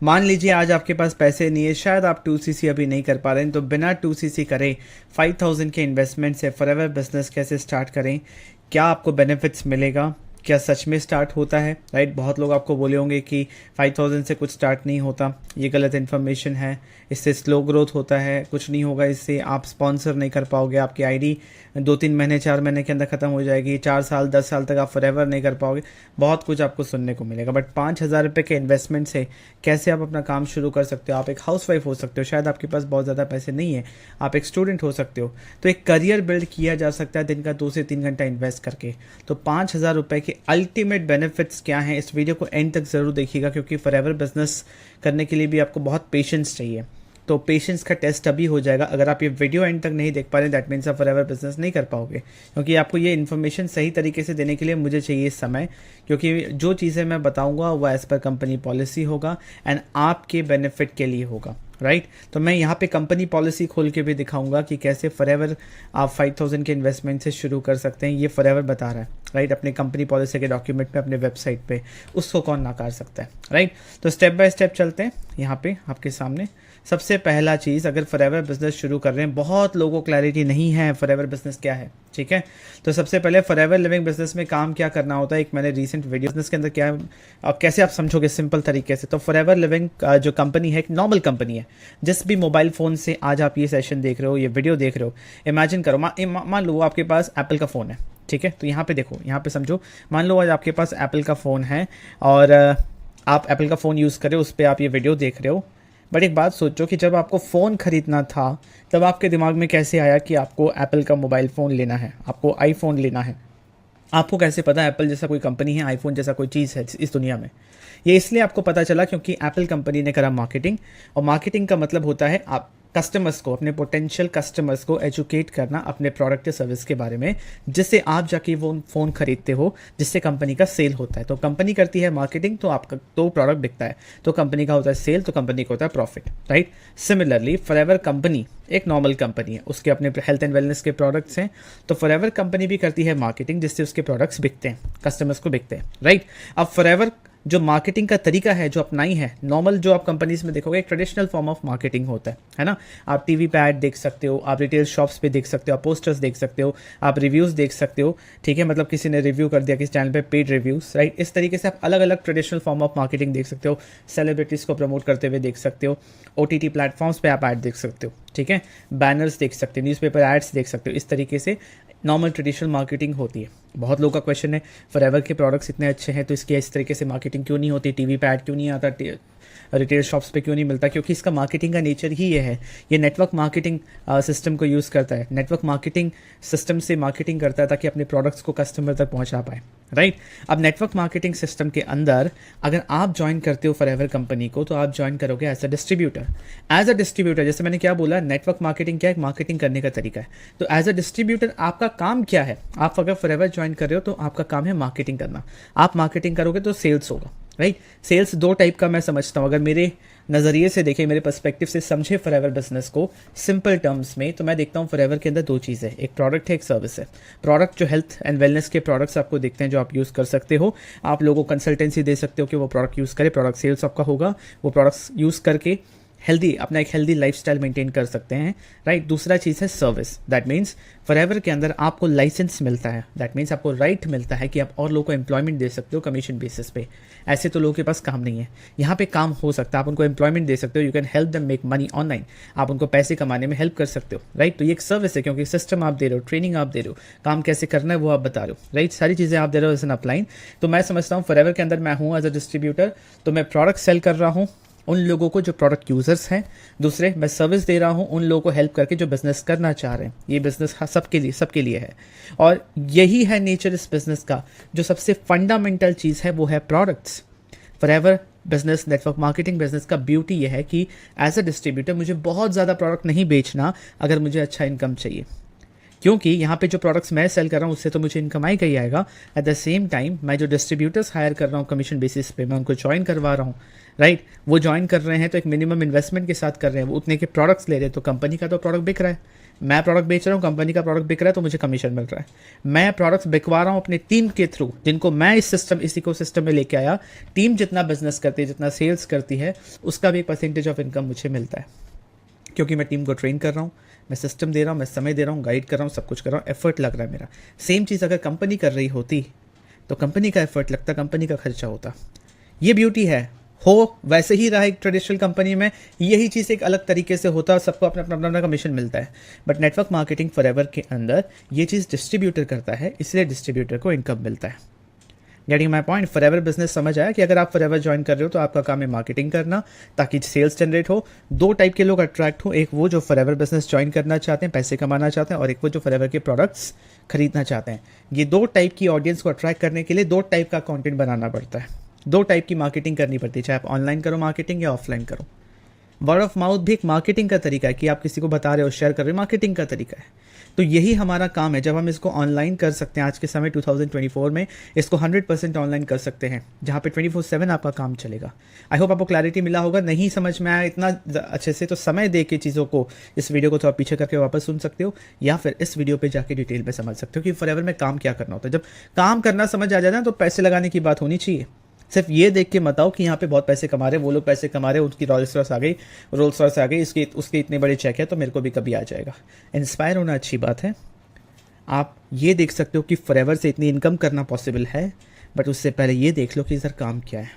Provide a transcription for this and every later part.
मान लीजिए आज आपके पास पैसे नहीं है, शायद आप 2cc अभी नहीं कर पा रहे हैं, तो बिना 2cc करे 5000 के इन्वेस्टमेंट से फॉरएवर बिजनेस कैसे स्टार्ट करें, क्या आपको बेनिफिट्स मिलेगा, क्या सच में स्टार्ट होता है, राइट। बहुत लोग आपको बोले होंगे कि 5000 से कुछ स्टार्ट नहीं होता, ये गलत इन्फॉर्मेशन है, इससे स्लो ग्रोथ होता है, कुछ नहीं होगा, इससे आप स्पॉन्सर नहीं कर पाओगे, आपकी आईडी 2-3 महीने 4 महीने के अंदर ख़त्म हो जाएगी, 4 साल 10 साल तक आप फॉरएवर नहीं कर पाओगे, बहुत कुछ आपको सुनने को मिलेगा। बट 5000 रुपये के इन्वेस्टमेंट से कैसे आप अपना काम शुरू कर सकते हो। आप एक हाउसवाइफ हो सकते हो, शायद आपके पास बहुत ज़्यादा पैसे नहीं है, आप एक स्टूडेंट हो सकते हो, तो एक करियर बिल्ड किया जा सकता है दिन का 2 से 3 घंटा इन्वेस्ट करके। तो 5000 रुपये के अल्टीमेट बेनिफिट्स क्या हैं, इस वीडियो को एंड तक ज़रूर देखिएगा, क्योंकि फॉरएवर बिजनेस करने के लिए भी आपको बहुत पेशेंस चाहिए। तो पेशेंस का टेस्ट अभी हो जाएगा। अगर आप ये वीडियो एंड तक नहीं देख पा रहे, दैट मीन्स आप फॉरएवर बिजनेस नहीं कर पाओगे, क्योंकि आपको ये इन्फॉर्मेशन सही तरीके से देने के लिए मुझे चाहिए समय, क्योंकि जो चीज़ें मैं बताऊंगा वो एज़ पर कंपनी पॉलिसी होगा एंड आपके बेनिफिट के लिए होगा, राइट। तो मैं यहाँ पे कंपनी पॉलिसी खोल के भी दिखाऊंगा कि कैसे फॉरएवर आप 5000 के इन्वेस्टमेंट से शुरू कर सकते हैं। ये फॉरएवर बता रहा है, राइट, अपनी कंपनी पॉलिसी के डॉक्यूमेंट पे, अपने वेबसाइट पे, उसको कौन नकार सकता है, राइट। तो स्टेप बाय स्टेप चलते हैं। यहाँ पे आपके सामने सबसे पहला चीज़, अगर फॉरएवर बिजनेस शुरू कर रहे हैं, बहुत लोगों को क्लैरिटी नहीं है फॉरएवर बिजनेस क्या है, ठीक है। तो सबसे पहले फॉरएवर लिविंग बिजनेस में काम क्या करना होता है, एक मैंने रीसेंट वीडियो बिजनेस के अंदर क्या अब कैसे आप समझोगे सिंपल तरीके से। तो फॉरएवर लिविंग जो कंपनी है एक नॉर्मल कंपनी है। जिस भी मोबाइल फ़ोन से आज आप ये सेशन देख रहे हो, ये वीडियो देख रहे हो, इमेजिन करो, मान लो आपके पास एप्पल का फ़ोन है, ठीक है। तो यहाँ पे देखो, यहाँ पे समझो, मान लो आज आपके पास एप्पल का फ़ोन है और आप एप्पल का फ़ोन यूज़ कर रहे हो, उस पर आप ये वीडियो देख रहे हो। बट एक बात सोचो कि जब आपको फ़ोन ख़रीदना था तब आपके दिमाग में कैसे आया कि आपको एप्पल का मोबाइल फ़ोन लेना है, आपको आईफोन लेना है। आपको कैसे पता एप्पल जैसा कोई कंपनी है, आईफोन जैसा कोई चीज़ है इस दुनिया में। ये इसलिए आपको पता चला क्योंकि एप्पल कंपनी ने करा मार्केटिंग, और मार्केटिंग का मतलब होता है आप कस्टमर्स को, अपने पोटेंशियल कस्टमर्स को एजुकेट करना अपने प्रोडक्ट या सर्विस के बारे में, जिससे आप जाके वो फ़ोन खरीदते हो, जिससे कंपनी का सेल होता है। तो कंपनी करती है मार्केटिंग, तो आपका तो प्रोडक्ट बिकता है, तो कंपनी का होता है सेल, तो कंपनी का होता है profit, right. Similarly forever company एक नॉर्मल कंपनी है, उसके अपने हेल्थ एंड वेलनेस के प्रोडक्ट्स हैं, तो फॉरएवर कंपनी भी करती है मार्केटिंग, जिससे उसके प्रोडक्ट्स बिकते हैं, कस्टमर्स को बिकते हैं, राइट। अब फॉरएवर जो मार्केटिंग का तरीका है जो अपनाई है, नॉर्मल जो आप कंपनीज में देखोगे एक ट्रेडिशनल फॉर्म ऑफ मार्केटिंग होता है ना। आप टीवी पे ऐड देख सकते हो, आप रिटेल शॉप्स पे देख सकते हो, आप पोस्टर्स देख सकते हो, आप रिव्यूज़ देख सकते हो, ठीक है, मतलब किसी ने रिव्यू कर दिया किसी चैनल पे, पेड रिव्यूज़, राइट। इस तरीके से आप अलग अलग ट्रेडिशनल फॉर्म ऑफ मार्केटिंग देख सकते हो, सेलिब्रिटीज़ को प्रमोट करते हुए देख सकते हो, OTT प्लेटफॉर्म्स पे आप ऐड देख सकते हो, ठीक है, बैनर्स देख सकते हो, न्यूज़पेपर एड्स देख सकते हो। इस तरीके से नॉर्मल ट्रेडिशनल मार्केटिंग होती है। बहुत लोगों का क्वेश्चन है फॉरएवर के प्रोडक्ट्स इतने अच्छे हैं तो इसकी इस तरीके से मार्केटिंग क्यों नहीं होती, टीवी पे ऐड क्यों नहीं आता, रिटेल शॉप्स पे क्यों नहीं मिलता। क्योंकि इसका मार्केटिंग का नेचर ही ये है, ये नेटवर्क मार्केटिंग सिस्टम को यूज़ करता है, नेटवर्क मार्केटिंग सिस्टम से मार्केटिंग करता है ताकि अपने प्रोडक्ट्स को कस्टमर तक पहुंचा पाए, राइट। अब नेटवर्क मार्केटिंग सिस्टम के अंदर अगर आप ज्वाइन करते हो फॉरएवर कंपनी को, तो आप ज्वाइन करोगे as a distributor. As a distributor, जैसे मैंने क्या बोला, नेटवर्क मार्केटिंग क्या है, मार्केटिंग करने का तरीका है। तो एज अ डिस्ट्रीब्यूटर आपका काम क्या है, आप अगर फॉरएवर ज्वाइन कर रहे हो तो आपका काम है मार्केटिंग करना। आप मार्केटिंग करोगे तो सेल्स होगा, राइट। सेल्स दो टाइप का मैं समझता हूँ, अगर मेरे नज़रिए से देखें, मेरे पर्सपेक्टिव से समझे फॉरएवर बिजनेस को सिंपल टर्म्स में, तो मैं देखता हूँ फॉरएवर के अंदर दो चीज़ें, एक प्रोडक्ट है, एक सर्विस है। प्रोडक्ट जो हेल्थ एंड वेलनेस के प्रोडक्ट्स आपको दिखते हैं जो आप यूज़ कर सकते हो, आप लोगों को कंसल्टेंसी दे सकते हो कि वो प्रोडक्ट यूज़ करे, प्रोडक्ट सेल्स आपका होगा, वो प्रोडक्ट्स यूज़ करके हेल्दी अपना एक हेल्दी लाइफस्टाइल मेंटेन कर सकते हैं, राइट। दूसरा चीज़ है सर्विस, दैट मीन्स फॉरएवर के अंदर आपको लाइसेंस मिलता है, दैट मीन्स आपको राइट मिलता है कि आप और लोगों को एम्प्लॉयमेंट दे सकते हो कमीशन बेसिस पे। ऐसे तो लोगों के पास काम नहीं है, यहाँ पे काम हो सकता है, आप उनको एम्प्लॉयमेंट दे सकते हो, you can help them make money online, आप उनको पैसे कमाने में हेल्प कर सकते हो, राइट। तो ये एक सर्विस है, क्योंकि सिस्टम आप दे रहे हो, ट्रेनिंग आप दे रहे हो, काम कैसे करना है वो आप बता रहे हो, राइट। सारी चीज़ें आप दे रहे हो एज एन अपलाइन। तो मैं समझता हूँ फॉरएवर के अंदर मैं हूँ एज अ डिस्ट्रीब्यूटर, तो मैं प्रोडक्ट सेल कर रहा हूँ उन लोगों को जो प्रोडक्ट यूज़र्स हैं, दूसरे मैं सर्विस दे रहा हूं उन लोगों को हेल्प करके जो बिज़नेस करना चाह रहे हैं। ये बिज़नेस सबके लिए है, और यही है नेचर इस बिज़नेस का। जो सबसे फंडामेंटल चीज़ है वो है products. Forever business, network marketing business का ब्यूटी यह है कि एज अ डिस्ट्रीब्यूटर मुझे बहुत ज़्यादा प्रोडक्ट नहीं बेचना अगर मुझे अच्छा इनकम चाहिए, क्योंकि यहाँ पे जो प्रोडक्ट्स मैं सेल कर रहा हूँ उससे तो मुझे इनकम आई आएगा। एट द सेम टाइम मैं जो डिस्ट्रीब्यूटर्स हायर कर रहा हूँ कमीशन बेसिस पे, मैं उनको ज्वाइन करवा रहा हूँ, राइट। वो ज्वाइन कर रहे हैं तो एक मिनिमम इन्वेस्टमेंट के साथ कर रहे हैं, वो उतने के प्रोडक्ट्स ले रहे हैं, तो कंपनी का तो प्रोडक्ट बिक रहा है, मैं प्रोडक्ट बेच रहा हूँ, कंपनी का प्रोडक्ट बिक रहा है तो मुझे कमीशन मिल रहा है। मैं प्रोडक्ट्स बिकवा रहा हूँ अपनी टीम के थ्रू, जिनको मैं इस इकोसिस्टम में लेके आया। टीम जितना बिजनेस करती है, जितना सेल्स करती है, उसका भी एक परसेंटेज ऑफ इनकम मुझे मिलता है, क्योंकि मैं टीम को ट्रेन कर रहा हूँ, मैं सिस्टम दे रहा हूँ, मैं समय दे रहा हूँ, गाइड कर रहा हूँ, सब कुछ कर रहा हूँ, एफर्ट लग रहा है मेरा। सेम चीज़ अगर कंपनी कर रही होती तो कंपनी का एफर्ट लगता, कंपनी का खर्चा होता। ये ब्यूटी है। हो वैसे ही रहा एक ट्रेडिशनल कंपनी में, यही चीज़ एक अलग तरीके से होता, सबको अपना अपना अपना कमीशन मिलता है। बट नेटवर्क मार्केटिंग फॉरएवर के अंदर ये चीज़ डिस्ट्रीब्यूटर करता है, इसलिए डिस्ट्रीब्यूटर को इनकम मिलता है। Getting my point? Forever business समझ आया कि अगर आप फॉरएवर ज्वाइन कर रहे हो तो आपका काम है मार्केटिंग करना, ताकि सेल्स जनरेट हो। दो टाइप के लोग अट्रैक्ट हो, एक वो जो फॉरएवर बिजनेस ज्वाइन करना चाहते हैं, पैसे कमाना चाहते हैं, और एक वो जो फॉरएवर के प्रोडक्ट्स खरीदना चाहते हैं। ये दो टाइप की ऑडियंस को अट्रैक्ट करने के लिए दो टाइप का कंटेंट बनाना पड़ता है, दो टाइप की मार्केटिंग करनी पड़ती है, चाहे आप ऑनलाइन करो मार्केटिंग या ऑफलाइन करो। वर्ड ऑफ माउथ भी एक मार्केटिंग का तरीका है कि आप किसी को बता रहे हो, शेयर कर रहे हो, मार्केटिंग का तरीका है। तो यही हमारा काम है। जब हम इसको ऑनलाइन कर सकते हैं आज के समय 2024 में, इसको 100% ऑनलाइन कर सकते हैं, जहाँ पे 24/7 आपका काम चलेगा। आई होप आपको क्लैरिटी मिला होगा। नहीं समझ में आया इतना अच्छे से तो समय दे के चीज़ों को, इस वीडियो को थोड़ा पीछे करके वापस सुन सकते हो, या फिर इस वीडियो पे जाके डिटेल में समझ सकते हो कि फॉरएवर में काम क्या करना होता है। जब काम करना समझ आ जाए ना, तो पैसे लगाने की बात होनी चाहिए। सिर्फ ये देख के मत आओ कि यहाँ पे बहुत पैसे कमा रहे, वो लोग पैसे कमा रहे, उनकी रोल्स रॉयस आ गई, उसके इतने बड़े चेक है, तो मेरे को भी कभी आ जाएगा। इंस्पायर होना अच्छी बात है। आप ये देख सकते हो कि फॉरएवर से इतनी इनकम करना पॉसिबल है, बट उससे पहले ये देख लो कि सर काम क्या है।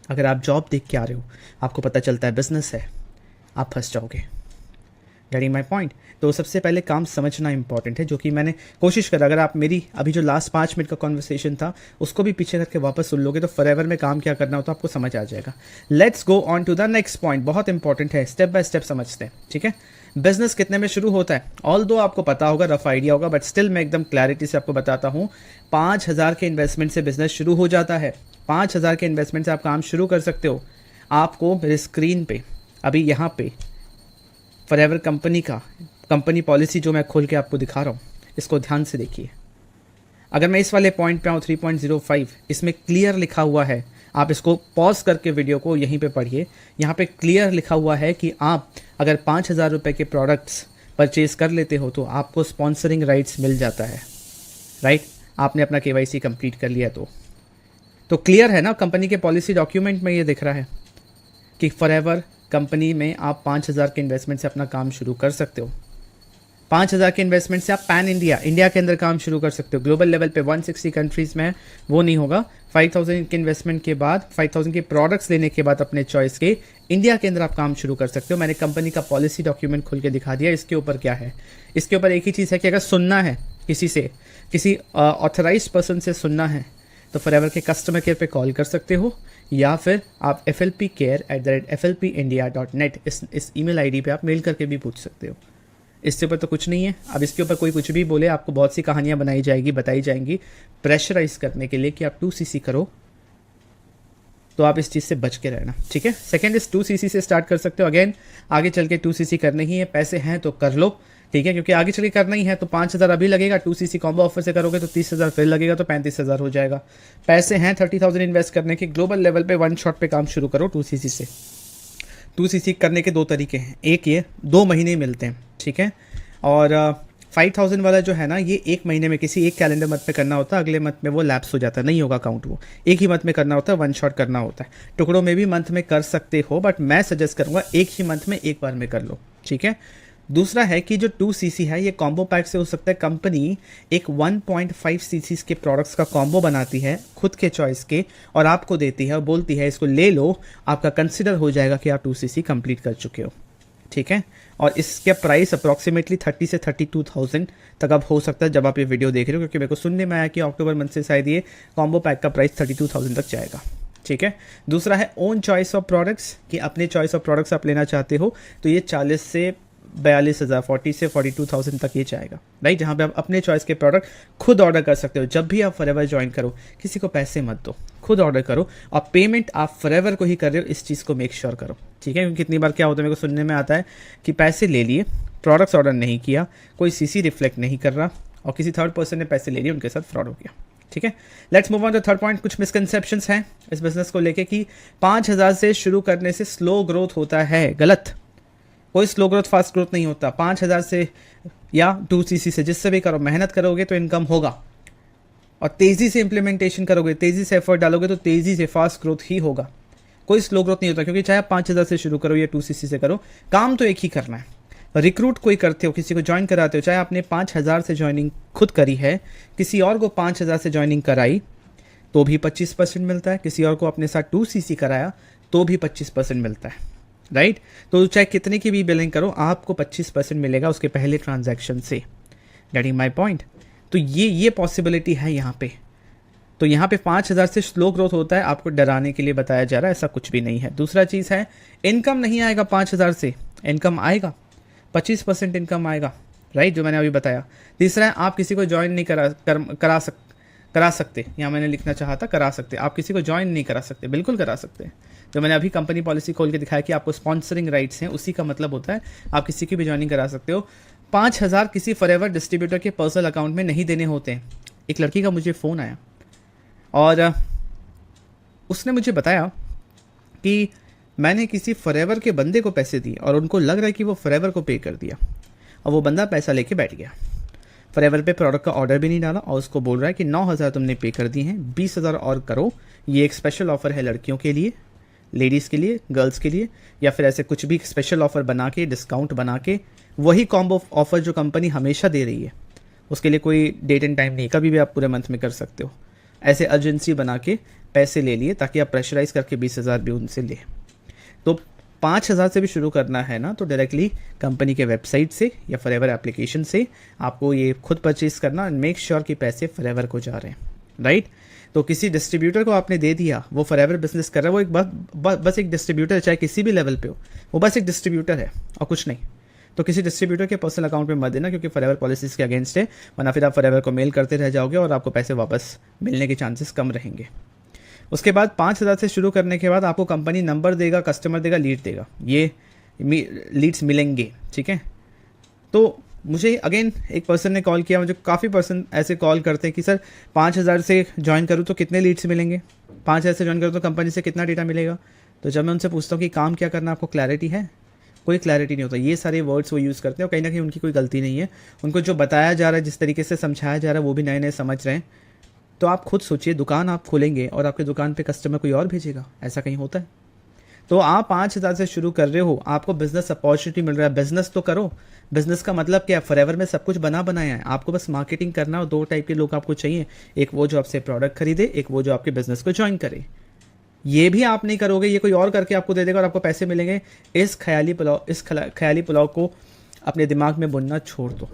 अगर आप जॉब देख के आ रहे हो, आपको पता चलता है बिजनेस है, आप फंस जाओगे। Getting my point? तो सबसे पहले काम समझना इंपॉर्टेंट है, जो कि मैंने कोशिश करा। अगर आप मेरी अभी जो लास्ट 5 मिनट का कॉन्वर्सेशन था उसको भी पीछे करके वापस सुन लोगे तो फॉरएवर में काम क्या करना होता है आपको समझ आ जाएगा। Let's go on to the next point. बहुत इंपॉर्टेंट है, स्टेप बाय स्टेप समझते हैं, ठीक है। बिजनेस कितने में शुरू होता है? ऑल दो आपको पता होगा, रफ आइडिया होगा, बट स्टिल मैं एकदम क्लैरिटी से आपको बताता हूँ। 5,000 के इन्वेस्टमेंट से बिजनेस शुरू हो जाता है। 5,000 के इन्वेस्टमेंट से आप काम शुरू कर सकते हो। आपको मेरे स्क्रीन पे अभी यहाँ पे फॉरएवर कंपनी का कंपनी पॉलिसी जो मैं खोल के आपको दिखा रहा हूँ, इसको ध्यान से देखिए। अगर मैं इस वाले पॉइंट पे आऊँ 3.05, इसमें क्लियर लिखा हुआ है, आप इसको पॉज करके वीडियो को यहीं पे पढ़िए। यहाँ पे क्लियर लिखा हुआ है कि आप अगर 5,000 रुपये के प्रोडक्ट्स परचेज कर लेते हो तो आपको स्पॉन्सरिंग राइट्स मिल जाता है, राइट। आपने अपना KYC कंप्लीट कर लिया तो क्लियर है ना। कंपनी के पॉलिसी डॉक्यूमेंट में ये दिख रहा है कि फॉरएवर कंपनी में आप 5,000 के इन्वेस्टमेंट से अपना काम शुरू कर सकते हो। 5,000 के इन्वेस्टमेंट से आप पैन इंडिया के अंदर काम शुरू कर सकते हो। ग्लोबल लेवल पे 160 कंट्रीज़ में है, वो नहीं होगा। 5,000 के इन्वेस्टमेंट के बाद, 5,000 के प्रोडक्ट्स लेने के बाद अपने चॉइस के इंडिया के अंदर आप काम शुरू कर सकते हो। मैंने कंपनी का पॉलिसी डॉक्यूमेंट खोल के दिखा दिया। इसके ऊपर क्या है? इसके ऊपर एक ही चीज़ है कि अगर सुनना है किसी ऑथराइज पर्सन से सुनना है तो फॉरएवर के कस्टमर केयर पे कॉल कर सकते हो, या फिर आप flpcare@flpindia.net इस ईमेल आईडी पे आप मेल करके भी पूछ सकते हो। इसके ऊपर तो कुछ नहीं है। अब इसके ऊपर कोई कुछ भी बोले, आपको बहुत सी कहानियाँ बताई जाएंगी प्रेशराइज करने के लिए कि आप 2cc करो, तो आप इस चीज़ से बच के रहना, ठीक है। सेकेंड इस 2cc से स्टार्ट कर सकते हो। अगेन आगे चल के 2cc करना ही है, पैसे हैं तो कर लो, ठीक है, क्योंकि आगे चल के करना ही है। तो 5,000 अभी लगेगा, 2cc कॉम्बो ऑफर से करोगे तो 30,000 फिर लगेगा, तो 35,000 हो जाएगा। पैसे हैं 30,000 इन्वेस्ट करने के। ग्लोबल लेवल पे 1 शॉट पे काम शुरू करो 2cc से। 2cc करने के 2 तरीके हैं, एक ये 2 महीने मिलते हैं, ठीक है, और 5,000 वाला जो है ना, ये 1 महीने में किसी एक कैलेंडर मंथ में करना होता है, अगले मंथ में वो लैप्स हो जाता है, नहीं होगा काउंट। वो एक ही मंथ में करना होता है, 1 शॉट करना होता है। टुकड़ों में भी मंथ में कर सकते हो, बट मैं सजेस्ट करूँगा एक ही मंथ में एक बार में कर लो, ठीक है। दूसरा है कि जो 2cc है ये कॉम्बो पैक से हो सकता है। कंपनी एक 1.5 cc के प्रोडक्ट्स का कॉम्बो बनाती है खुद के चॉइस के, और आपको देती है और बोलती है इसको ले लो, आपका कंसिडर हो जाएगा कि आप 2cc कंप्लीट कर चुके हो, ठीक है। और इसके प्राइस अप्रॉक्सीमेटली 30 से 32,000 तक अब हो सकता है जब आप ये वीडियो देख रहे हो, क्योंकि मेरे को सुनने में आया कि अक्टूबर मंथ से शायद ये कॉम्बो पैक का प्राइस 32,000 तक जाएगा, ठीक है। दूसरा है ओन चॉइस ऑफ प्रोडक्ट्स, कि अपने चॉइस ऑफ प्रोडक्ट्स आप लेना चाहते हो तो ये 40 से 42,000, 40 से 42,000 तक ये जाएगा, राइट, जहाँ पे आप अपने चॉइस के प्रोडक्ट खुद ऑर्डर कर सकते हो। जब भी आप फॉरएवर ज्वाइन करो, किसी को पैसे मत दो, खुद ऑर्डर करो, और पेमेंट आप फॉरएवर को ही कर रहे हो, इस चीज़ को मेक श्योर करो, ठीक है। क्योंकि कितनी बार क्या होता है, मेरे को सुनने में आता है कि पैसे ले लिए, प्रोडक्ट्स ऑर्डर नहीं किया, कोई CC रिफ्लेक्ट नहीं कर रहा, और किसी थर्ड पर्सन ने पैसे ले लिए, उनके साथ फ्रॉड हो गया, ठीक है। Let's move on to third point. कुछ मिसकंसेप्शंस हैं इस बिजनेस को लेके कि 5,000 से शुरू करने से स्लो ग्रोथ होता है। गलत, कोई स्लो ग्रोथ फास्ट ग्रोथ नहीं होता। 5,000 से या 2CC से, जिससे भी करो, मेहनत करोगे तो इनकम होगा, और तेज़ी से इम्प्लीमेंटेशन करोगे, तेज़ी से एफर्ट डालोगे तो तेज़ी से फास्ट ग्रोथ ही होगा। कोई स्लो ग्रोथ नहीं होता, क्योंकि चाहे आप 5,000 से शुरू करो या 2CC से करो, काम तो एक ही करना है। रिक्रूट कोई करते हो, किसी को ज्वाइन कराते हो, चाहे आपने 5,000 से ज्वाइनिंग खुद करी है, किसी और को 5,000 से ज्वाइनिंग कराई तो भी 25% मिलता है, किसी और को अपने साथ 2CC कराया तो भी 25% मिलता है, राइट। तो चाहे कितने की भी बिलिंग करो, आपको 25% मिलेगा उसके पहले ट्रांजैक्शन से। Getting my point. तो ये पॉसिबिलिटी है यहाँ पे। तो यहाँ पे 5,000 से स्लो ग्रोथ होता है, आपको डराने के लिए बताया जा रहा है, ऐसा कुछ भी नहीं है। दूसरा चीज़ है, इनकम नहीं आएगा 5,000 से, इनकम आएगा 25% इनकम आएगा, राइट, जो मैंने अभी बताया। तीसरा है, आप किसी को ज्वाइन नहीं करा सकते, यहाँ मैंने लिखना चाहा था करा सकते, आप किसी को ज्वाइन नहीं करा सकते, बिल्कुल करा सकते हैं। जो मैंने अभी कंपनी पॉलिसी खोल के दिखाया कि आपको स्पॉन्सरिंग राइट्स हैं, उसी का मतलब होता है आप किसी की भी ज्वाइनिंग करा सकते हो। 5,000 किसी फॉरएवर डिस्ट्रीब्यूटर के पर्सनल अकाउंट में नहीं देने होते हैं। एक लड़की का मुझे फ़ोन आया और उसने मुझे बताया कि मैंने किसी फॉरएवर के बंदे को पैसे दिए और उनको लग रहा है कि वो फॉरएवर को पे कर दिया, और वो बंदा पैसा लेके बैठ गया। फॉरएवर पे प्रोडक्ट का ऑर्डर भी नहीं डाला और उसको बोल रहा है कि 9,000 तुमने पे कर दिए हैं, 20,000 और करो, ये एक स्पेशल ऑफर है लड़कियों के लिए, लेडीज़ के लिए, गर्ल्स के लिए, या फिर ऐसे कुछ भी स्पेशल ऑफर बना के, डिस्काउंट बना के, वही कॉम्बो ऑफर जो कंपनी हमेशा दे रही है, उसके लिए कोई डेट एंड टाइम नहीं, कभी भी आप पूरे मंथ में कर सकते हो। ऐसे अर्जेंसी बना के पैसे ले लिए ताकि आप प्रेशराइज करके 20,000 भी उनसे ले। तो 5,000 से भी शुरू करना है ना, तो डायरेक्टली कंपनी के वेबसाइट से या फॉरएवर एप्लीकेशन से आपको ये खुद परचेज करना एंड मेक श्योर कि पैसे फॉरएवर को जा रहे हैं, राइट। तो किसी डिस्ट्रीब्यूटर को आपने दे दिया, वो फॉरएवर बिजनेस कर रहा है, वो एक बस एक डिस्ट्रीब्यूटर है, चाहे किसी भी लेवल पे हो, वो बस एक डिस्ट्रीब्यूटर है और कुछ नहीं। तो किसी डिस्ट्रीब्यूटर के पर्सनल अकाउंट में मत देना, क्योंकि फॉरएवर पॉलिसीज़ के अगेंस्ट है, वरना फिर आप फॉरएवर को मेल करते रह जाओगे और आपको पैसे वापस मिलने के चांसेस कम रहेंगे। उसके बाद 5,000 से शुरू करने के बाद आपको कंपनी नंबर देगा, कस्टमर देगा, लीड देगा, ये लीड्स मिलेंगे, ठीक है। तो मुझे अगेन एक पर्सन ने कॉल किया, मुझे काफ़ी पर्सन ऐसे कॉल करते हैं कि सर 5,000 से ज्वाइन करूँ तो कितने लीड्स मिलेंगे, 5,000 से ज्वाइन करूँ तो कंपनी से कितना डेटा मिलेगा। तो जब मैं उनसे पूछता हूँ कि काम क्या करना, आपको क्लैरिटी है, कोई क्लैरिटी नहीं होता। ये सारे वर्ड्स वो यूज़ करते हैं और कहीं ना कहीं उनकी कोई गलती नहीं है, उनको जो बताया जा रहा है, जिस तरीके से समझाया जा रहा है, वो भी नए नए समझ रहे हैं। तो आप खुद सोचिए, दुकान आप खोलेंगे और आपके दुकान पे कस्टमर कोई और भेजेगा, ऐसा कहीं होता है? तो आप 5,000 से शुरू कर रहे हो, आपको बिजनेस अपॉर्चुनिटी मिल रहा है, बिजनेस तो करो। बिजनेस का मतलब क्या है? फॉरएवर में सब कुछ बना बनाया है, आपको बस मार्केटिंग करना। और 2 टाइप के लोग आपको चाहिए, एक वो जो आपसे प्रोडक्ट खरीदे, एक वो जो आपके बिजनेस को ज्वाइन करे। ये भी आप नहीं करोगे, ये कोई और करके आपको दे देगा और आपको पैसे मिलेंगे। इस ख्याली पुलाव को अपने दिमाग में बुनना छोड़ दो,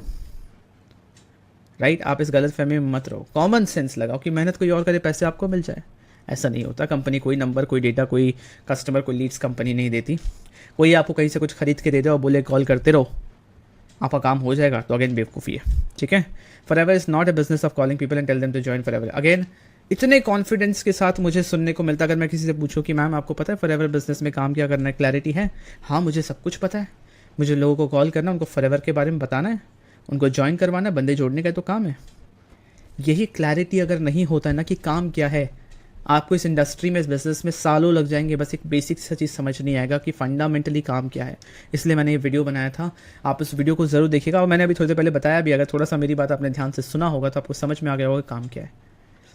राइट। आप इस गलत फहमी में मत रहो, कॉमन सेंस लगाओ कि मेहनत कोई और करे, पैसे आपको मिल जाए। ऐसा नहीं होता। कंपनी कोई नंबर, कोई डेटा, कोई कस्टमर, कोई लीड्स कंपनी नहीं देती। कोई आपको कहीं से कुछ खरीद के दे दे और बोले कॉल करते रहो, आपका काम हो जाएगा, तो अगेन बेवकूफ़ी है, ठीक है। Forever is not a business of calling people and tell them to join forever. Again इतने कॉन्फिडेंस के साथ मुझे सुनने को मिलता, अगर मैं किसी से पूछूं कि मैम आपको पता है फॉरएवर बिजनेस में काम क्या करना है, क्लैरिटी है? हाँ, मुझे सब कुछ पता है। मुझे लोगों को कॉल करना, उनको फॉरएवर के बारे में बताना है, उनको ज्वाइन करवाना है, बंदे जोड़ने का तो काम है। यही क्लैरिटी अगर नहीं होता है ना कि काम क्या है, आपको इस इंडस्ट्री में, इस बिज़नेस में सालों लग जाएंगे, बस एक बेसिक सा चीज़ समझ नहीं आएगा कि फंडामेंटली काम क्या है। इसलिए मैंने ये वीडियो बनाया था, आप इस वीडियो को ज़रूर देखिएगा। और मैंने अभी थोड़ी देर पहले बताया भी, अगर थोड़ा सा मेरी बात आपने ध्यान से सुना होगा तो आपको समझ में आ गया होगा काम क्या है।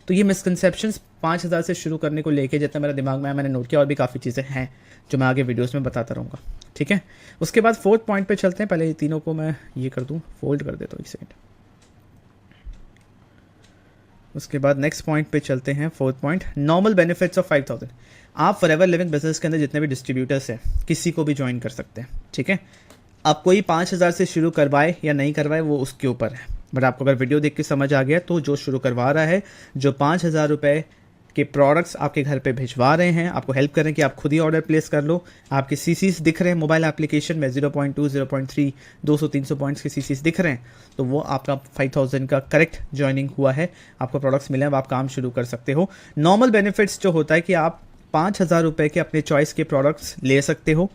तो ये मिसकंसेप्शंस 5,000 से शुरू करने को लेके जितना मेरा दिमाग में आया, मैंने नोट किया, और भी काफ़ी चीज़ें हैं जो मैं आगे वीडियोस में बताता रहूँगा, ठीक है। उसके बाद 4th पॉइंट पे चलते हैं। पहले ये तीनों को मैं ये कर दूँ, फोल्ड कर देता हूँ एक सेकंड। उसके बाद नेक्स्ट पॉइंट पे चलते हैं, 4th point, normal benefits of 5,000। आप फॉरएवर लिविंग बिजनेस के अंदर जितने भी डिस्ट्रीब्यूटर्स हैं, किसी को भी ज्वाइन कर सकते हैं, ठीक है। अब कोई 5,000 से शुरू करवाए या नहीं करवाए वो उसके ऊपर है, बट आपको अगर वीडियो देख के समझ आ गया तो जो शुरू करवा रहा है, जो 5,000 रुपये के प्रोडक्ट्स आपके घर पे भिजवा रहे हैं, आपको हेल्प कर रहे हैं कि आप खुद ही ऑर्डर प्लेस कर लो, आपके सीसीज दिख रहे हैं मोबाइल एप्लीकेशन में, 0.2, 0.3, 200-300 पॉइंट्स के सीसीज दिख रहे हैं, तो वो आपका 5,000 का करेक्ट ज्वाइनिंग हुआ है, आपको प्रोडक्ट्स मिले हैं, अब आप काम शुरू कर सकते हो। नॉर्मल बेनिफिट्स जो होता है कि आप 5,000 रुपये के अपने चॉइस के प्रोडक्ट्स ले सकते हो,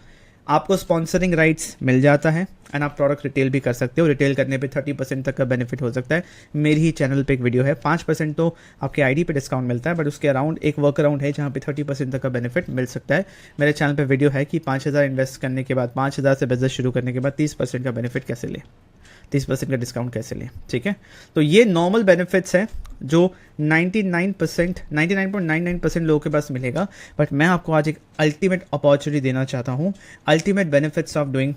आपको स्पॉन्सरिंग राइट्स मिल जाता है, एंड आप प्रोडक्ट रिटेल भी कर सकते हो। रिटेल करने पे 30% तक का बेनिफिट हो सकता है। मेरी ही चैनल पे एक वीडियो है, 5% तो आपके आईडी पे डिस्काउंट मिलता है, बट उसके अराउंड एक वर्क अराउंड है जहाँ पे 30% तक का बेनिफिट मिल सकता है। मेरे चैनल पे वीडियो है कि 5,000 इन्वेस्ट करने के बाद, 5,000 से बिजनेस शुरू करने के बाद 30% का बेनिफिट कैसे ले, 30% का डिस्काउंट कैसे लें, ठीक है। तो ये नॉर्मल बेनिफिट्स हैं जो 99.99% लोगों के पास मिलेगा, बट मैं आपको आज एक अल्टीमेट अपॉर्चुनिटी देना चाहता हूँ, ultimate benefits of doing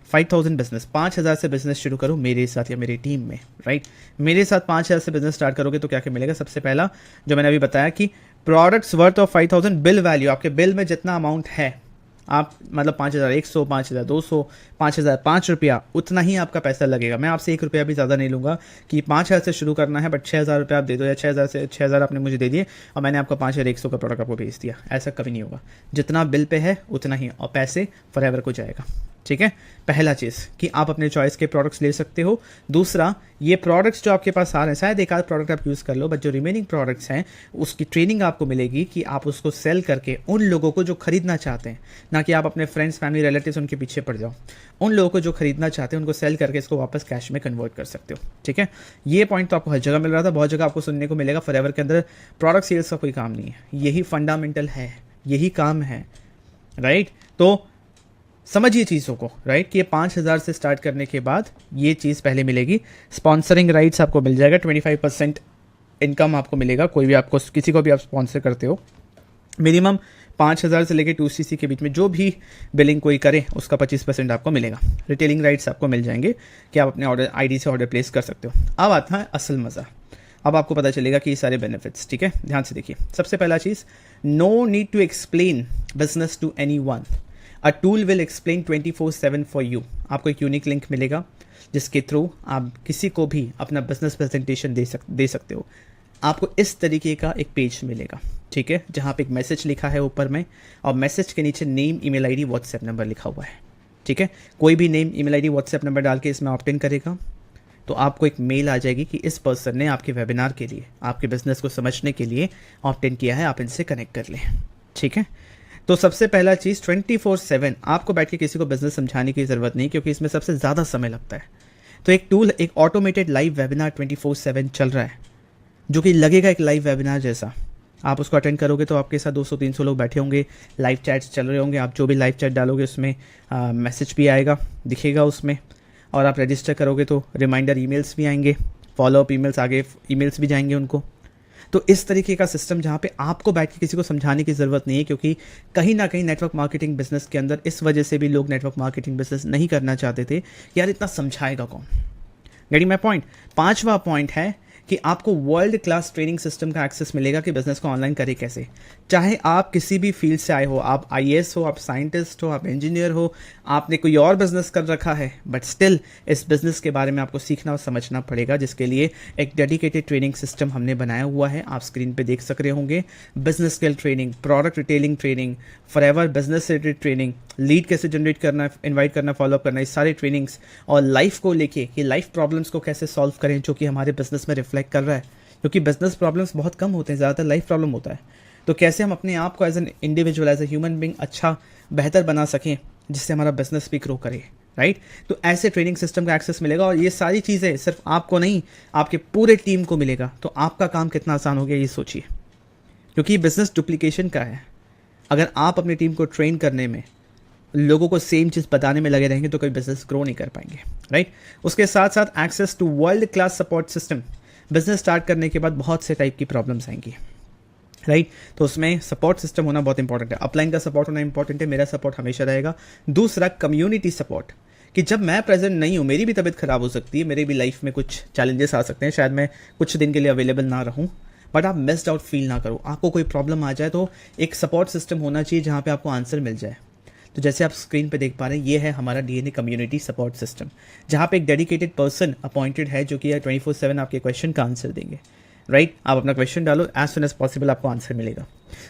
5000 business. 5000 से बिजनेस शुरू करो मेरे साथ या मेरी टीम में, राइट। मेरे साथ 5000 से बिजनेस स्टार्ट करोगे तो क्या क्या मिलेगा। सबसे पहला जो मैंने अभी बताया कि products worth of 5000, bill value, आपके बिल में जितना अमाउंट है, आप मतलब 5100, 5200, 5005 रुपया, उतना ही आपका पैसा लगेगा। मैं आपसे 1 रुपया भी ज़्यादा नहीं लूँगा कि 5000 से शुरू करना है बट 6000 रुपया आप दे दो, या 6000 आपने मुझे दे दिए और मैंने आपको 5100 का प्रोडक्ट आपको भेज दिया। ऐसा कभी नहीं होगा। जितना बिल पे है उतना ही, और पैसे फॉरएवर को जाएगा, ठीक है। पहला चीज़ कि आप अपने चॉइस के प्रोडक्ट्स ले सकते हो। दूसरा, ये प्रोडक्ट्स जो आपके पास आ रहे हैं, शायद एक आध प्रोडक्ट आप यूज़ कर लो, बट जो रिमेनिंग प्रोडक्ट्स हैं उसकी ट्रेनिंग आपको मिलेगी कि आप उसको सेल करके उन लोगों को जो खरीदना चाहते हैं, ना कि आप अपने फ्रेंड्स, फैमिली, रिलेटिव्स उनके पीछे पड़ जाओ, उन लोगों को जो खरीदना चाहते हैं उनको सेल करके इसको वापस कैश में कन्वर्ट कर सकते हो, ठीक है। ये पॉइंट तो आपको हर जगह मिल रहा था, बहुत जगह आपको सुनने को मिलेगा। फॉरएवर के अंदर प्रोडक्ट सेल्स का कोई काम नहीं है, यही फंडामेंटल है, यही काम है, राइट। तो समझिए चीज़ों को, राइट, कि ये 5000 से स्टार्ट करने के बाद ये चीज़ पहले मिलेगी। स्पॉन्सरिंग राइट्स आपको मिल जाएगा, 25% इनकम आपको मिलेगा। कोई भी आपको, किसी को भी आप स्पॉन्सर करते हो, मिनिमम 5000 से लेकर 2cc के बीच में जो भी बिलिंग कोई करे उसका 25% आपको मिलेगा। रिटेलिंग राइट्स आपको मिल जाएंगे कि आप अपने ऑर्डर आईडी से ऑर्डर प्लेस कर सकते हो। अब आता है असल मज़ा, अब आपको पता चलेगा कि ये सारे बेनिफिट्स, ठीक है। ध्यान से देखिए। सबसे पहला चीज़, no need to explain business to anyone, a tool will explain 24/7 for you. आपको एक यूनिक लिंक मिलेगा जिसके थ्रू आप किसी को भी अपना बिजनेस प्रेजेंटेशन दे सकते हो। आपको इस तरीके का एक पेज मिलेगा, ठीक है, जहाँ पे एक मैसेज लिखा है ऊपर में, और मैसेज के नीचे name, email ID, WhatsApp number लिखा हुआ है, ठीक है। कोई भी name, email ID, WhatsApp number डाल के इसमें ऑप्ट इन करेगा तो आपको एक मेल आ जाएगी कि इस पर्सन ने आपके वेबिनार के लिए, आपके बिजनेस को समझने के लिए ऑप्ट इन किया है, आप इनसे कनेक्ट कर लें, ठीक है। तो सबसे पहला चीज़, 24/7 आपको बैठ के किसी को बिजनेस समझाने की ज़रूरत नहीं, क्योंकि इसमें सबसे ज़्यादा समय लगता है। तो एक टूल, एक ऑटोमेटेड लाइव वेबिनार 24/7 चल रहा है, जो कि लगेगा एक लाइव वेबिनार जैसा। आप उसको अटेंड करोगे तो आपके साथ 200-300 लोग बैठे होंगे, लाइव चैट्स चल रहे होंगे, आप जो भी लाइव चैट डालोगे उसमें मैसेज भी आएगा, दिखेगा उसमें, और आप रजिस्टर करोगे तो रिमाइंडर ईमेल्स भी आएंगे, फॉलोअप ईमेल्स, आगे ईमेल्स भी जाएंगे उनको। तो इस तरीके का सिस्टम जहाँ पे आपको बैठ के किसी को समझाने की ज़रूरत नहीं है, क्योंकि कहीं ना कहीं नेटवर्क मार्केटिंग बिजनेस के अंदर इस वजह से भी लोग नेटवर्क मार्केटिंग बिजनेस नहीं करना चाहते थे, यार इतना समझाएगा कौन। Getting my point. 5वां पॉइंट है कि आपको वर्ल्ड क्लास ट्रेनिंग सिस्टम का एक्सेस मिलेगा कि बिजनेस को ऑनलाइन करें कैसे। चाहे आप किसी भी फील्ड से आए हो, आप IAS हो, आप साइंटिस्ट हो, आप इंजीनियर हो, आपने कोई और बिजनेस कर रखा है, बट स्टिल इस बिजनेस के बारे में आपको सीखना और समझना पड़ेगा, जिसके लिए एक डेडिकेटेड ट्रेनिंग सिस्टम हमने बनाया हुआ है। आप स्क्रीन पे देख सक रहे होंगे। Business skill training, product retailing training, forever business related training, lead कैसे जनरेट करना, इन्वाइट करना, फॉलोअप करना, ये सारे ट्रेनिंग्स, और लाइफ को लेके कि लाइफ प्रॉब्लम्स को कैसे सॉल्व करें जो कि हमारे बिजनेस में रिफ्लेक्ट कर रहा है, क्योंकि बिजनेस प्रॉब्लम्स बहुत कम होते हैं, ज़्यादातर लाइफ प्रॉब्लम होता है। तो कैसे हम अपने आप को as an individual, as a human being अच्छा बेहतर बना सकें जिससे हमारा बिजनेस भी ग्रो करे, राइट। तो ऐसे ट्रेनिंग सिस्टम का एक्सेस मिलेगा, और ये सारी चीज़ें सिर्फ आपको नहीं, आपके पूरे टीम को मिलेगा। तो आपका काम कितना आसान हो गया ये सोचिए, क्योंकि बिजनेस डुप्लीकेशन का है। अगर आप अपनी टीम को ट्रेन करने में, लोगों को सेम चीज़ बताने में लगे रहेंगे तो कोई बिजनेस ग्रो नहीं कर पाएंगे, राइट। उसके साथ साथ access to world class support system. Business start करने के बाद बहुत से टाइप की प्रॉब्लम्स आएंगी, राइट। तो उसमें सपोर्ट सिस्टम होना बहुत इंपॉर्टेंट है। अपलाइन का सपोर्ट होना इंपॉर्टेंट है, मेरा सपोर्ट हमेशा रहेगा। दूसरा, कम्युनिटी सपोर्ट, कि जब मैं प्रेजेंट नहीं हूँ, मेरी भी तबीयत खराब हो सकती है, मेरी भी लाइफ में कुछ चैलेंजेस आ सकते हैं, शायद मैं कुछ दिन के लिए अवेलेबल ना रहूँ, बट आप मिस्ड आउट फील ना करो। आपको कोई प्रॉब्लम आ जाए तो एक सपोर्ट सिस्टम होना चाहिए जहाँ पे आपको आंसर मिल जाए। तो जैसे आप स्क्रीन पे देख पा रहे हैं, ये है हमारा DNA कम्युनिटी सपोर्ट सिस्टम, जहाँ पे एक डेडिकेटेड पर्सन अपॉइंटेड है जो कि 24/7 आपके क्वेश्चन का आंसर देंगे, राइट। आप अपना क्वेश्चन डालो, एज सुन एज पॉसिबल आपको आंसर मिलेगा।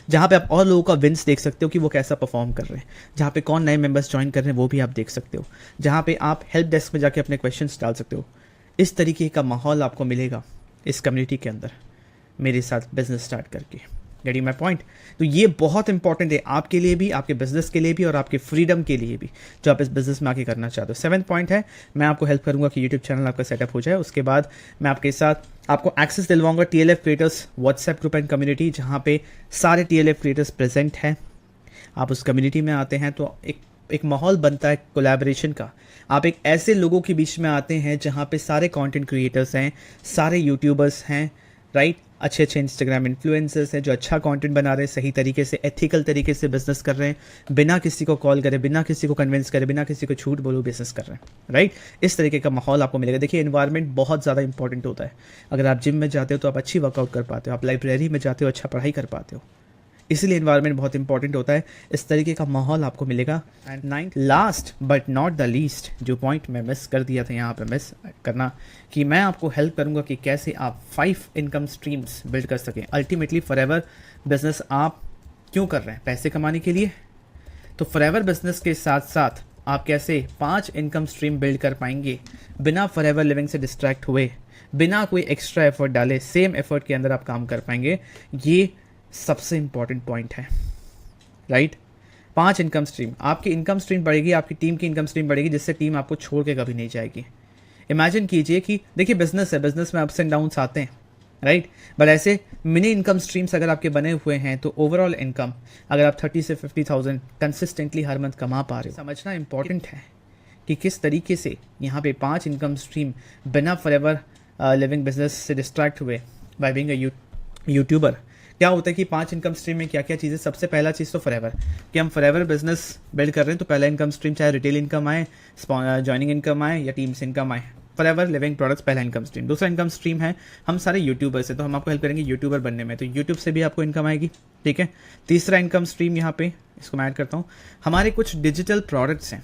जहाँ पे आप और लोगों का विन्स देख सकते हो कि वो कैसा परफॉर्म कर रहे हैं, जहाँ पे कौन नए मेंबर्स ज्वाइन कर रहे हैं वो भी आप देख सकते हो, जहाँ पे आप हेल्प डेस्क में जाके अपने क्वेश्चन डाल सकते हो। इस तरीके का माहौल आपको मिलेगा इस कम्युनिटी के अंदर मेरे साथ बिजनेस स्टार्ट करके। Getting my point. तो ये बहुत इंपॉर्टेंट है आपके लिए भी, आपके बिजनेस के लिए भी, और आपके फ्रीडम के लिए भी, जो आप इस बिजनेस में आके करना चाहते हो। 7th पॉइंट है, मैं आपको हेल्प करूंगा कि यूट्यूब चैनल आपका सेटअप हो जाए। उसके बाद मैं आपके साथ आपको एक्सेस दिलवाऊंगा TLF creators WhatsApp group and community, जहाँ पे सारे TLF क्रिएटर्स प्रेजेंट हैं। आप उस कम्युनिटी में आते हैं तो एक एक माहौल बनता है कोलैबोरेशन का। आप एक ऐसे लोगों के बीच में आते हैं जहाँ पे सारे कंटेंट क्रिएटर्स हैं, सारे यूट्यूबर्स हैं, राइट, अच्छे अच्छे इंस्टाग्राम इन्फ्लुएंसर्स हैं जो अच्छा कंटेंट बना रहे हैं, सही तरीके से एथिकल तरीके से बिजनेस कर रहे हैं, बिना किसी को कॉल करे, बिना किसी को कन्विंस करे, बिना किसी को झूठ बोलो बिजनेस कर रहे हैं, राइट। इस तरीके का माहौल आपको मिलेगा। देखिए एनवायरनमेंट बहुत ज़्यादा इंपॉर्टेंट होता है। अगर आप जिम में जाते हो तो आप अच्छी वर्कआउट कर पाते हो, आप लाइब्रेरी में जाते हो अच्छा पढ़ाई कर पाते हो, इसलिए इन्वायरमेंट बहुत इंपॉर्टेंट होता है। इस तरीके का माहौल आपको मिलेगा। And ninth last but not the least, जो पॉइंट मैं मिस कर दिया था यहाँ पे मिस करना, कि मैं आपको हेल्प करूँगा कि कैसे आप 5 इनकम स्ट्रीम्स बिल्ड कर सकें। अल्टीमेटली फॉरएवर बिजनेस आप क्यों कर रहे हैं? पैसे कमाने के लिए। तो फॉरएवर बिजनेस के साथ साथ आप कैसे 5 इनकम स्ट्रीम बिल्ड कर पाएंगे बिना फॉरएवर लिविंग से डिस्ट्रैक्ट हुए, बिना कोई एक्स्ट्रा एफर्ट डाले, सेम एफर्ट के अंदर आप काम कर पाएंगे। ये सबसे इंपॉर्टेंट पॉइंट है, राइट। 5 इनकम स्ट्रीम, आपकी इनकम स्ट्रीम बढ़ेगी, आपकी टीम की इनकम स्ट्रीम बढ़ेगी, जिससे टीम आपको छोड़ के कभी नहीं जाएगी। इमेजिन कीजिए कि देखिए बिजनेस है, बिजनेस में अप्स एंड डाउन्स आते हैं, राइट, बट ऐसे मिनी इनकम स्ट्रीम्स अगर आपके बने हुए हैं तो ओवरऑल इनकम अगर आप 30 से 50,000 कंसिस्टेंटली हर मंथ कमा पा रहे हो, समझना इंपॉर्टेंट है कि किस तरीके से यहाँ पे 5 इनकम स्ट्रीम बिना फॉरएवर लिविंग बिजनेस से डिस्ट्रैक्ट हुए बाय बीइंग अ यूट्यूबर। क्या होता है कि 5 इनकम स्ट्रीम में क्या क्या चीज़ें, सबसे पहला चीज़ तो फॉरएवर, कि हम फॉरएवर बिजनेस बिल्ड कर रहे हैं तो पहला इनकम स्ट्रीम चाहे रिटेल इनकम आए, जॉइनिंग इनकम आए या टीम से इनकम आए, फॉरएवर लिविंग प्रोडक्ट्स पहला इनकम स्ट्रीम। दूसरा इनकम स्ट्रीम है हम सारे यूट्यूबर्स हैं, तो हम आपको हेल्प करेंगे यूट्यूबर बनने में, तो यूट्यूब से भी आपको इनकम आएगी, ठीक है। तीसरा इनकम स्ट्रीम यहाँ पे इसको मैं ऐड करता हूँ, हमारे कुछ डिजिटल प्रोडक्ट्स हैं,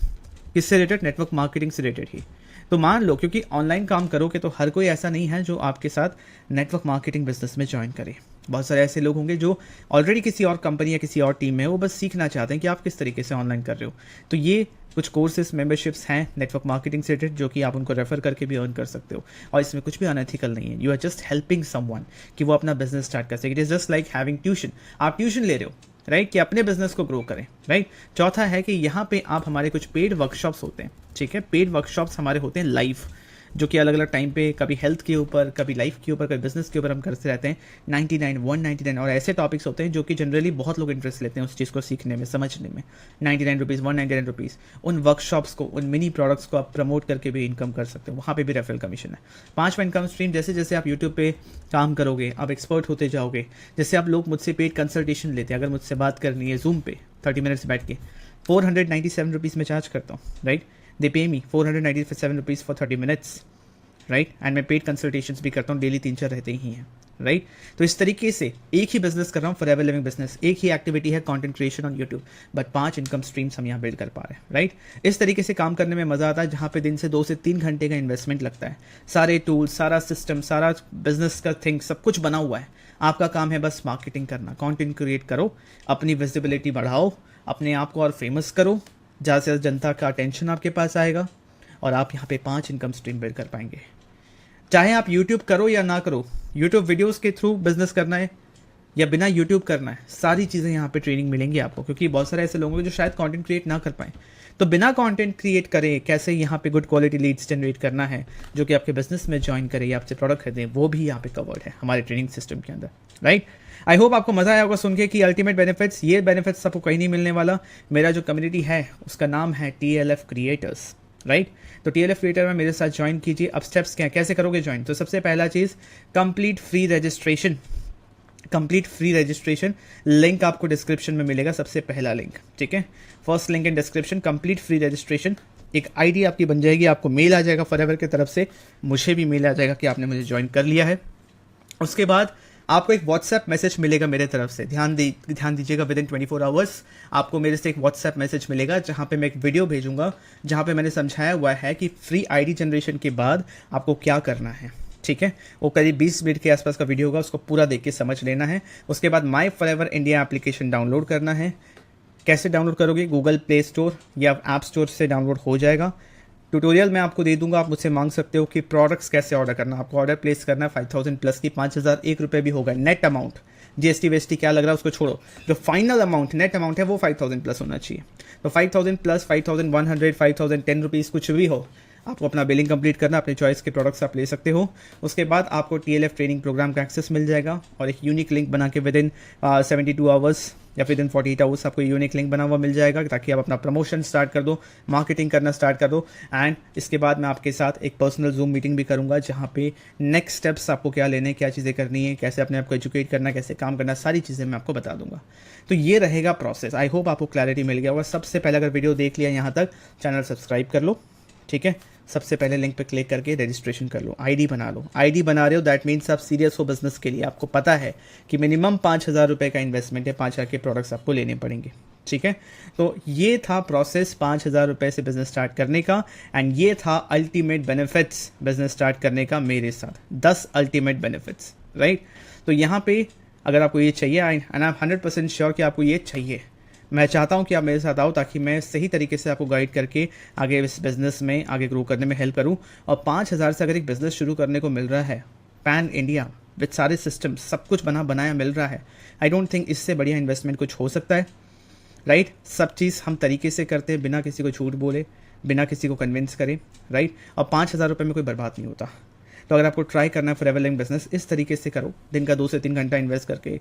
किससे रिलेटेड? नेटवर्क मार्केटिंग से रिलेटेड ही। तो मान लो क्योंकि ऑनलाइन काम करोगे तो हर कोई ऐसा नहीं है जो आपके साथ नेटवर्क मार्केटिंग बिजनेस में ज्वाइन करे। बहुत सारे ऐसे लोग होंगे जो ऑलरेडी किसी और कंपनी या किसी और टीम में है, वो बस सीखना चाहते हैं कि आप किस तरीके से ऑनलाइन कर रहे हो। तो ये कुछ कोर्सेज मेंबरशिप्स हैं नेटवर्क मार्केटिंग से रिलेटेड, जो कि आप उनको रेफर करके भी अर्न कर सकते हो, और इसमें कुछ भी अनएथिकल नहीं है। You are just helping someone कि वो अपना बिजनेस स्टार्ट कर सके। It is just like having tuition, आप ट्यूशन ले रहे हो, राइट, कि अपने बिजनेस को ग्रो करें, राइट। चौथा है कि यहाँ पे आप हमारे कुछ पेड वर्कशॉप्स होते हैं, ठीक है, पेड वर्कशॉप्स हमारे होते हैं लाइव, जो कि अलग अलग टाइम पे कभी हेल्थ के ऊपर, कभी लाइफ के ऊपर, कभी बिजनेस के ऊपर हम करते रहते हैं। 99, 199 और ऐसे टॉपिक्स होते हैं जो कि जनरली बहुत लोग इंटरेस्ट लेते हैं उस चीज़ को सीखने में, समझने में। 99 रुपीज़, 199 रुपीज़, उन वर्कशॉप्स को, उन मिनी प्रोडक्ट्स को आप प्रमोट करके भी इनकम कर सकते हो, वहाँ पे भी रेफरल कमीशन है। 5वां इनकम स्ट्रीम, जैसे जैसे आप यूट्यूब पे काम करोगे आप एक्सपर्ट होते जाओगे, जैसे आप लोग मुझसे पेड कंसल्टेशन लेते हैं, अगर मुझसे बात करनी है जूम पे 30 मिनट्स बैठ के, 497 रुपीज़ में चार्ज करता हूँ, राइट। दे पे मी 497 rupees for 30 minutes, right. And मैं पेड कंसल्टेशंस भी करता हूँ, डेली 3-4 रहते ही हैं, राइट। तो इस तरीके से एक ही बिजनेस कर रहा हूँ, फॉरएवर लिविंग बिजनेस, एक ही एक्टिविटी है content creation on YouTube, but 5 income streams हम यहाँ बिल्ड कर पा रहे हैं, राइट। इस तरीके से काम करने में मजा आता है, जहाँ पे दिन से 2 से 3 घंटे का इन्वेस्टमेंट लगता है। सारे टूल्स, सारा सिस्टम, सारा बिजनेस का थिंग सब कुछ बना हुआ है। आपका काम है बस मार्केटिंग करना, कंटेंट क्रिएट करो, अपनी विजिबिलिटी बढ़ाओ, अपने आप को और फेमस करो, ज़्यादा से ज़्यादा जनता का अटेंशन आपके पास आएगा और आप यहाँ पे 5 इनकम स्ट्रीम बिल्ड कर पाएंगे। चाहे आप यूट्यूब करो या ना करो, यूट्यूब वीडियोस के थ्रू बिजनेस करना है या बिना यूट्यूब करना है, सारी चीज़ें यहाँ पे ट्रेनिंग मिलेंगी आपको, क्योंकि बहुत सारे ऐसे लोग हैं जो शायद कंटेंट क्रिएट ना कर पाएँ। तो बिना कंटेंट क्रिएट करे कैसे यहाँ पे गुड क्वालिटी लीड्स जनरेट करना है जो कि आपके बिजनेस में ज्वाइन करे या आपसे प्रोडक्ट खरीदें, वो भी यहाँ पे कवर्ड है हमारे ट्रेनिंग सिस्टम के अंदर, राइट। आई होप आपको मजा आया होगा सुन के कि अल्टीमेट बेनिफिट्स, ये बेनिफिट्स आपको कहीं नहीं मिलने वाला। मेरा जो कम्युनिटी है उसका नाम है TLF क्रिएटर्स, राइट। तो TLF क्रिएटर में मेरे साथ ज्वाइन कीजिए। अब स्टेप्स क्या, कैसे करोगे ज्वाइन? तो सबसे पहला चीज़, complete free registration, complete free registration, link आपको डिस्क्रिप्शन में मिलेगा, सबसे पहला लिंक, ठीक है, first link in description, complete free registration. एक आईडी आपकी बन जाएगी, आपको मेल आ जाएगा फॉरएवर की तरफ से, मुझे भी मेल आ जाएगा कि आपने मुझे ज्वाइन कर लिया है। उसके बाद आपको एक व्हाट्सएप मैसेज मिलेगा मेरे तरफ से, ध्यान दीजिएगा, विद इन 24 आवर्स आपको मेरे से एक व्हाट्सएप मैसेज मिलेगा जहाँ पे मैं एक वीडियो भेजूंगा जहाँ पे मैंने समझाया हुआ है कि फ्री आईडी जनरेशन के बाद आपको क्या करना है, ठीक है। वो करीब 20 मिनट के आसपास का वीडियो होगा, उसको पूरा देख के समझ लेना है। उसके बाद माई फॉरएवर इंडिया एप्लीकेशन डाउनलोड करना है। कैसे डाउनलोड करोगे? गूगल प्ले स्टोर या ऐप स्टोर से डाउनलोड हो जाएगा। ट्यूटोरियल मैं आपको दे दूंगा, आप मुझसे मांग सकते हो कि प्रोडक्ट्स कैसे ऑर्डर करना। आपको ऑर्डर प्लेस करना है 5000 प्लस की, 5001 रुपये भी होगा नेट अमाउंट, GST वेस्टी क्या लग रहा है उसको छोड़ो, जो फाइनल अमाउंट नेट अमाउंट है वो 5000 प्लस होना चाहिए। तो 5000 प्लस 5100, 5010 रुपीज़ कुछ भी हो, आपको अपना बिलिंग कंप्लीट करना, अपने चॉइस के प्रोडक्ट्स आप ले सकते हो। उसके बाद आपको TLF ट्रेनिंग प्रोग्राम का एक्सेस मिल जाएगा और एक यूनिक लिंक बना के विद इन 72 आवर्स या फिर इन 48 आवर्स आपको यूनिक लिंक बना हुआ मिल जाएगा ताकि आप अपना प्रमोशन स्टार्ट कर दो, मार्केटिंग करना स्टार्ट कर दो। एंड इसके बाद मैं आपके साथ एक पर्सनल जूम मीटिंग भी करूंगा जहाँ पे नेक्स्ट स्टेप्स आपको क्या लेने, क्या चीज़ें करनी है, कैसे अपने आप को एजुकेट करना, कैसे काम करना, सारी चीज़ें मैं आपको बता दूंगा। तो ये रहेगा प्रोसेस। आई होप आपको क्लैरिटी मिल गया होगा। सबसे पहले अगर वीडियो देख लिया यहाँ तक, चैनल सब्सक्राइब कर लो, ठीक है। सबसे पहले लिंक पे क्लिक करके रजिस्ट्रेशन कर लो, आईडी बना लो। आईडी बना रहे हो दैट मीन्स आप सीरियस हो बिजनेस के लिए। आपको पता है कि मिनिमम 5,000 रुपये का इन्वेस्टमेंट है, 5,000 के प्रोडक्ट्स आपको लेने पड़ेंगे, ठीक है। तो ये था प्रोसेस 5,000 रुपये से बिजनेस स्टार्ट करने का। एंड ये था अल्टीमेट बेनिफिट्स बिजनेस स्टार्ट करने का मेरे साथ, 10 अल्टीमेट बेनिफिट्स, राइट। तो यहाँ पे अगर आपको ये चाहिए एंड आई एम 100% श्योर कि आपको ये चाहिए, मैं चाहता हूं कि आप मेरे साथ आओ ताकि मैं सही तरीके से आपको गाइड करके आगे इस बिज़नेस में आगे ग्रो करने में हेल्प करूं। और 5,000 से अगर एक बिज़नेस शुरू करने को मिल रहा है पैन इंडिया विद सारे सिस्टम, सब कुछ बनाया मिल रहा है, आई डोंट थिंक इससे बढ़िया इन्वेस्टमेंट कुछ हो सकता है, राइट। सब चीज़ हम तरीके से करते हैं, बिना किसी को झूठ बोले, बिना किसी को कन्विंस करें, राइट। और 5,000 रुपये में कोई बर्बाद नहीं होता। तो अगर आपको ट्राई करना है फॉरएवर लिविंग बिजनेस, इस तरीके से करो, दिन का 2 से 3 घंटा इन्वेस्ट करके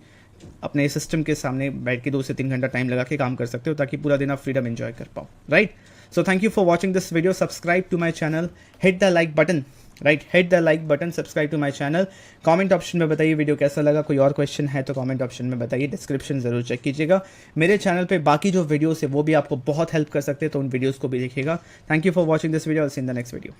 अपने सिस्टम के सामने बैठ के 2 से 3 घंटा टाइम लगा के काम कर सकते हो ताकि पूरा दिन आप फ्रीडम एंजॉय कर पाओ, right. So thank you for watching this video. Subscribe to my channel, hit the like button, right, hit the like button, subscribe to my channel. Comment option में बताइए वीडियो कैसा लगा। कोई और क्वेश्चन है तो कमेंट ऑप्शन में बताइए, डिस्क्रिप्शन जरूर चेक कीजिएगा। मेरे चैनल पे बाकी जो वीडियोस है वो भी आपको बहुत हेल्प कर सकते हैं, तो उन वीडियोस को भी देखिएगा। Thank you for watching this video, I will see in the next video.